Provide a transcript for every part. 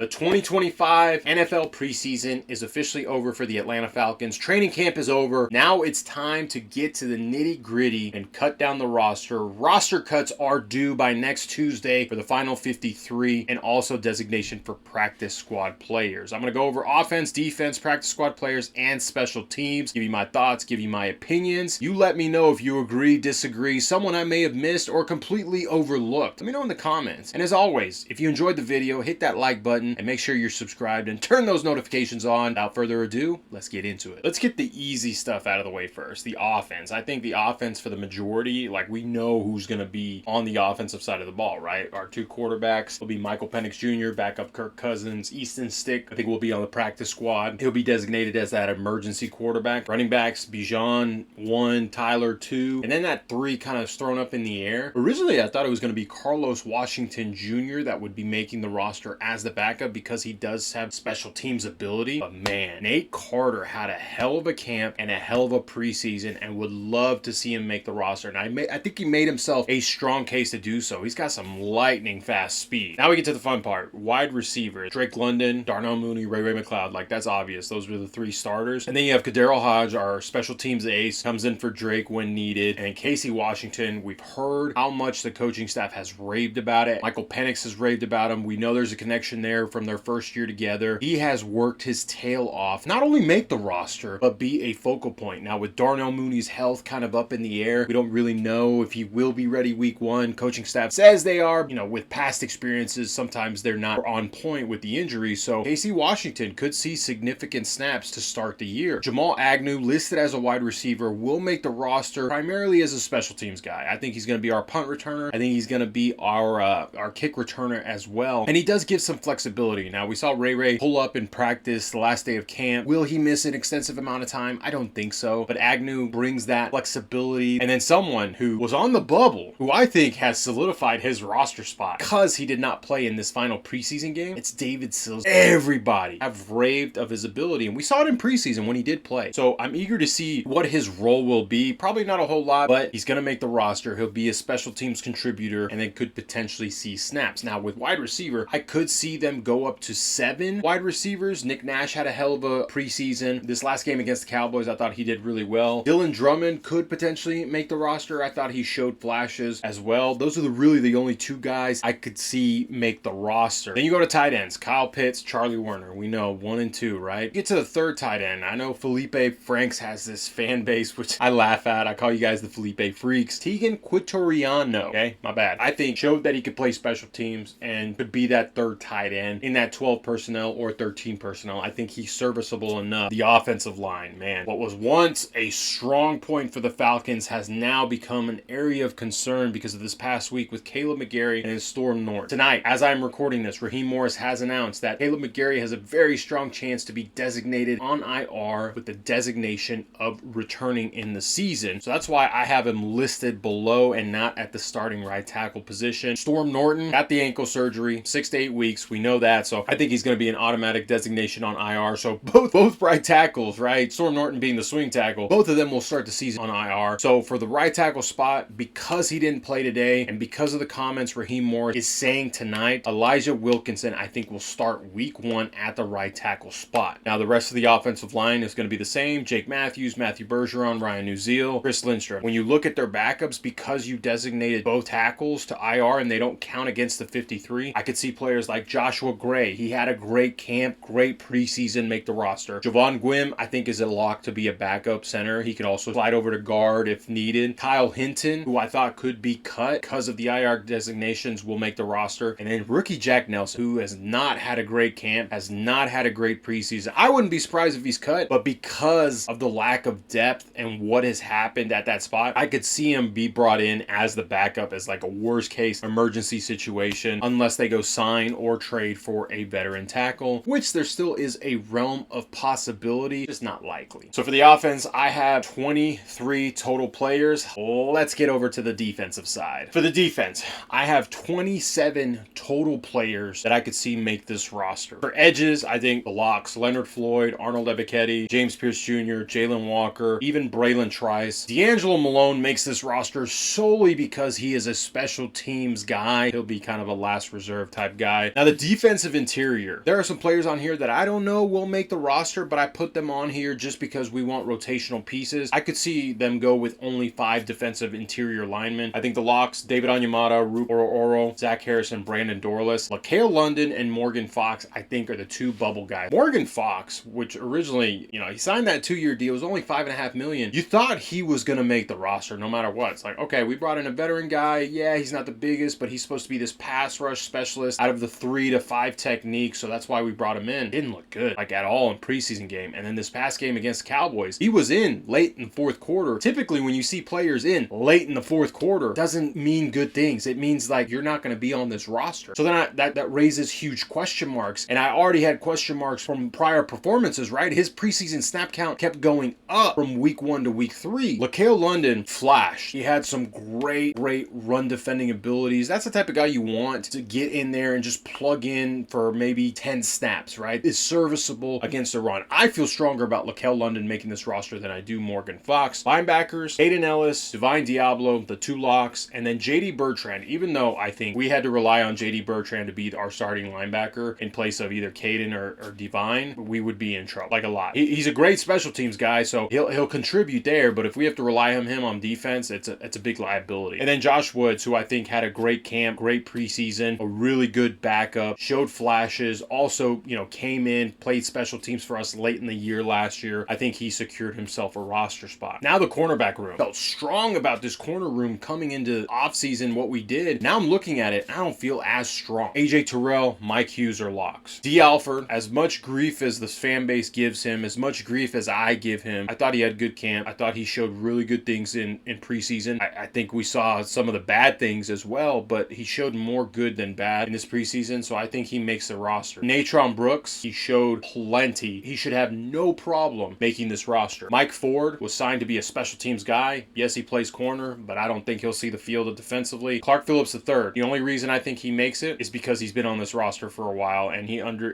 The 2025 NFL preseason is officially over for the Atlanta Falcons. Training camp is over. Now it's time to get to the nitty-gritty and cut down the roster. Roster cuts are due by next Tuesday for the final 53 and also designation for practice squad players. I'm going to go over offense, defense, practice squad players, and special teams. Give you my thoughts, give you my opinions. You let me know if you agree, disagree, someone I may have missed or completely overlooked. Let me know in the comments. And as always, if you enjoyed the video, hit that like button and make sure you're subscribed and turn those notifications on. Without further ado, let's get into it. Let's get the easy stuff out of the way first. The offense. I think the offense for the majority, like we know who's going to be on the offensive side of the ball, right? Our two quarterbacks will be Michael Penix Jr., backup Kirk Cousins. Easton Stick, I think, will be on the practice squad. He'll be designated as that emergency quarterback. Running backs, Bijan 1, Tyler 2, and then that 3 kind of thrown up in the air. Originally, I thought it was going to be Carlos Washington Jr. that would be making the roster as the backup because he does have special teams ability. But man, Nate Carter had a hell of a camp and a hell of a preseason and would love to see him make the roster. And I think he made himself a strong case to do so. He's got some lightning fast speed. Now we get to the fun part. Wide receivers. Drake London, Darnell Mooney, Ray McLeod. Like, that's obvious. Those were the 3 starters. And then you have Kaderil Hodge, our special teams ace, comes in for Drake when needed. And Casey Washington, we've heard how much the coaching staff has raved about it. Michael Penix has raved about him. We know there's a connection there from their first year together. He has worked his tail off. Not only make the roster, but be a focal point. Now with Darnell Mooney's health kind of up in the air, we don't really know if he will be ready week 1. Coaching staff says they are. You know, with past experiences, sometimes they're not on point with the injury. So Casey Washington could see significant snaps to start the year. Jamal Agnew, listed as a wide receiver, will make the roster primarily as a special teams guy. I think he's going to be our punt returner. I think he's going to be our kick returner as well. And he does give some flexibility. Now, we saw Ray pull up in practice the last day of camp. Will he miss an extensive amount of time? I don't think so. But Agnew brings that flexibility. And then someone who was on the bubble, who I think has solidified his roster spot because he did not play in this final preseason game, it's David Sills. Everybody have raved of his ability. And we saw it in preseason when he did play. So I'm eager to see what his role will be. Probably not a whole lot, but he's going to make the roster. He'll be a special teams contributor and then could potentially see snaps. Now, with wide receiver, I could see them go up to 7 wide receivers. Nick Nash had a hell of a preseason. This last game against the Cowboys, I thought he did really well. Dylan Drummond could potentially make the roster. I thought he showed flashes as well. Those are really the only 2 guys I could see make the roster. Then you go to tight ends. Kyle Pitts, Charlie Werner. We know 1 and 2, right? Get to the 3rd tight end. I know Felipe Franks has this fan base, which I laugh at. I call you guys the Felipe Freaks. Tegan Quitoriano, okay? My bad. I think showed that he could play special teams and could be that 3rd tight end in that 12 personnel or 13 personnel. I think he's serviceable enough. The offensive line, man, what was once a strong point for the Falcons has now become an area of concern because of this past week with Caleb McGarry and his Storm North. Tonight, as I'm recording this, Raheem Morris has announced that Caleb McGarry has a very strong chance to be designated on IR with the designation of returning in the season. So that's why I have him listed below and not at the starting right tackle position. Storm Norton got the ankle surgery, 6 to 8 weeks. We know that. So I think he's going to be an automatic designation on IR. So both right tackles, right? Storm Norton being the swing tackle, both of them will start the season on IR. So for the right tackle spot, because he didn't play today and because of the comments Raheem Morris is saying tonight, Elijah Wilkinson, I think, will start week 1 at the right tackle spot. Now, the rest of the offensive line is going to be the same. Jake Matthews, Matthew Bergeron, Ryan Nuzile, Chris Lindstrom. When you look at their backups, because you designated both tackles to IR and they don't count against the 53, I could see players like Joshua Gray. He had a great camp, great preseason, make the roster. Javon Gwim, I think, is a lock to be a backup center. He could also slide over to guard if needed. Kyle Hinton, who I thought could be cut because of the IR designations, will make the roster. And then rookie Jack Nelson, who has not had a great camp, has not had a great preseason. I wouldn't be surprised if he's cut, but because of the lack of depth and what has happened at that spot, I could see him be brought in as the backup as like a worst case emergency situation unless they go sign or trade for a veteran tackle, which there still is a realm of possibility, just not likely. So for the offense, I have 23 total players. Let's get over to the defensive side. For the defense, I have 27 total players that I could see make this roster. For edges, I think the locks, Leonard Floyd, Arnold Ebiketie, James Pierce Jr., Jalen Walker, even Braylon Trice. D'Angelo Malone makes this roster solely because he is a special teams guy. He'll be kind of a last reserve type guy. Now the defense Defensive interior. There are some players on here that I don't know will make the roster, but I put them on here just because we want rotational pieces. I could see them go with only 5 defensive interior linemen. I think the locks, David Onyemata, Rupe Oro, Zach Harrison, Brandon Dorless, LaCale London, and Morgan Fox, I think are the 2 bubble guys. Morgan Fox, which originally, he signed that 2-year deal. It was only $5.5 million. You thought he was going to make the roster no matter what. It's like, okay, we brought in a veteran guy. Yeah, he's not the biggest, but he's supposed to be this pass rush specialist out of the 3 to 5 technique. So that's why we brought him in. Didn't look good, like at all in preseason game. And then this past game against the Cowboys, he was in late in the 4th quarter. Typically, when you see players in late in the 4th quarter, doesn't mean good things. It means like you're not going to be on this roster. So then that raises huge question marks. And I already had question marks from prior performances, right? His preseason snap count kept going up from week 1 to week 3. LaCale London flashed. He had some great run defending abilities. That's the type of guy you want to get in there and just plug in for maybe 10 snaps, right? Is serviceable against the run. I feel stronger about LaCale London making this roster than I do Morgan Fox. Linebackers, Aiden Ellis, Divine Diablo, the 2 locks, and then JD Bertrand. Even though I think we had to rely on JD Bertrand to be our starting linebacker in place of either Caden or Divine, we would be in trouble, like a lot. He's a great special teams guy, so he'll contribute there, but if we have to rely on him on defense, it's a big liability. And then Josh Woods, who I think had a great camp, great preseason, a really good backup, showed flashes, also, came in, played special teams for us late in the year last year. I think he secured himself a roster spot. Now the cornerback room. Felt strong about this corner room coming into offseason, what we did. Now I'm looking at it, I don't feel as strong. AJ Terrell, Mike Hughes are locks. D. Alford, as much grief as the fan base gives him, as much grief as I give him, I thought he had good camp. I thought he showed really good things in preseason. I think we saw some of the bad things as well, but he showed more good than bad in this preseason, so I think he makes the roster. Natron Brooks, he showed plenty. He should have no problem making this roster. Mike Ford was signed to be a special teams guy. Yes, he plays corner, but I don't think he'll see the field defensively. Clark Phillips III, the only reason I think he makes it is because he's been on this roster for a while, and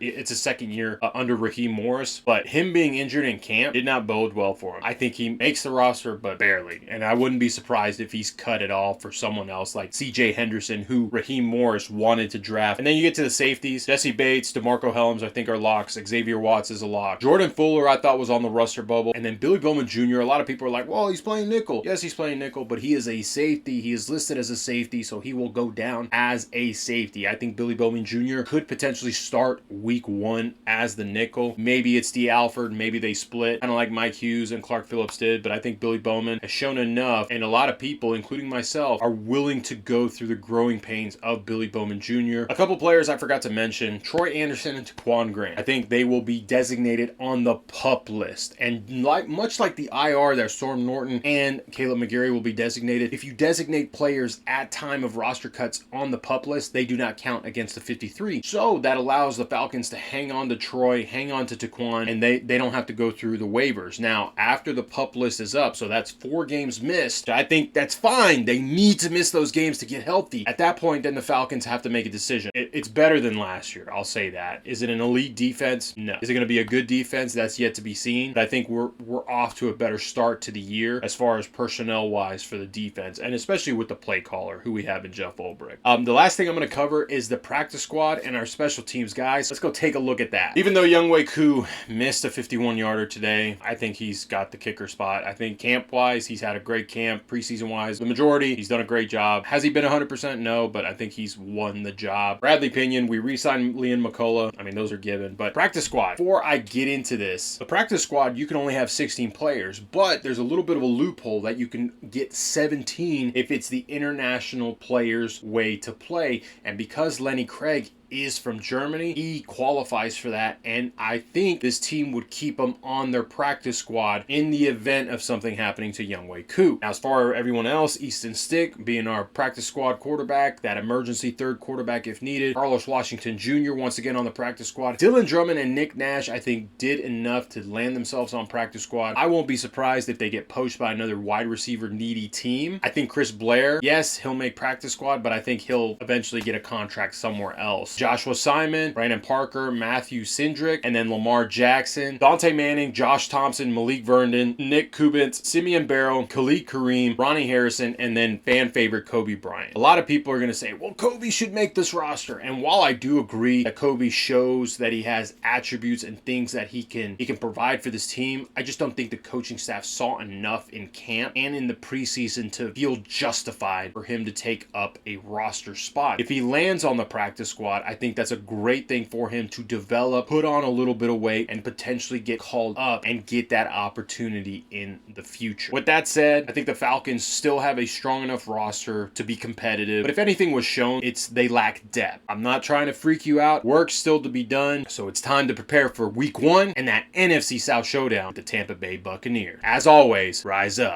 it's a second year under Raheem Morris, but him being injured in camp did not bode well for him. I think he makes the roster, but barely, and I wouldn't be surprised if he's cut it off for someone else like CJ Henderson, who Raheem Morris wanted to draft. And then you get to the safeties. Jesse Bates, DeMarco Helms, I think are locks. Xavier Watts is a lock. Jordan Fuller, I thought was on the roster bubble. And then Billy Bowman Jr., a lot of people are like, well, he's playing nickel. Yes, he's playing nickel, but he is a safety. He is listed as a safety, so he will go down as a safety. I think Billy Bowman Jr. could potentially start week 1 as the nickel. Maybe it's D. Alford. Maybe they split, kind of like Mike Hughes and Clark Phillips did, but I think Billy Bowman has shown enough, and a lot of people, including myself, are willing to go through the growing pains of Billy Bowman Jr. A couple players I forgot to mention, Troy Anderson and Taquan Grant. I think they will be designated on the PUP list, and much like the IR that Storm Norton and Caleb McGarry will be designated, if you designate players at time of roster cuts on the PUP list, they do not count against the 53. So that allows the Falcons to hang on to Troy, hang on to Taquan, and they don't have to go through the waivers. Now, after the PUP list is up, so that's 4 games missed, I think that's fine. They need to miss those games to get healthy. At that point, then the Falcons have to make a decision. It's better than last year, I'll say that. Is it an elite defense? No. Is it going to be a good defense? That's yet to be seen. But I think we're off to a better start to the year as far as personnel-wise for the defense, and especially with the play caller, who we have in Jeff Ulbrich. The last thing I'm going to cover is the practice squad and our special teams guys. Let's go take a look at that. Even though Younghoe Koo missed a 51-yarder today, I think he's got the kicker spot. I think camp-wise, he's had a great camp. Preseason-wise, the majority, he's done a great job. Has he been 100%? No, but I think he's won the job. Bradley Pinion, we re-signed Liam McCullough. I mean, those are given. But practice squad, before I get into this, the practice squad, you can only have 16 players, but there's a little bit of a loophole that you can get 17 if it's the international players' way to play. And because Lenny Craig is from Germany, he qualifies for that, and I think this team would keep him on their practice squad in the event of something happening to Younghoe Koo. Now, as far as everyone else, Easton Stick being our practice squad quarterback, that emergency third quarterback if needed. Carlos Washington Jr. once again on the practice squad. Dylan Drummond and Nick Nash, I think, did enough to land themselves on practice squad. I won't be surprised if they get poached by another wide receiver needy team. I think Chris Blair, yes, he'll make practice squad, but I think he'll eventually get a contract somewhere else. Joshua Simon, Brandon Parker, Matthew Cindric, and then Lamar Jackson, Dante Manning, Josh Thompson, Malik Vernon, Nick Kubitz, Simeon Barrow, Khalid Kareem, Ronnie Harrison, and then fan favorite Kobe Bryant. A lot of people are going to say, well, Kobe should make this roster. And while I do agree that Kobe shows that he has attributes and things that he can provide for this team, I just don't think the coaching staff saw enough in camp and in the preseason to feel justified for him to take up a roster spot. If he lands on the practice squad, I think that's a great thing for him to develop, put on a little bit of weight, and potentially get called up and get that opportunity in the future. With that said, I think the Falcons still have a strong enough roster to be competitive, but if anything was shown, it's they lack depth. I'm not trying to freak you out. Work's still to be done, so it's time to prepare for week 1 and that NFC South showdown with the Tampa Bay Buccaneers. As always, rise up.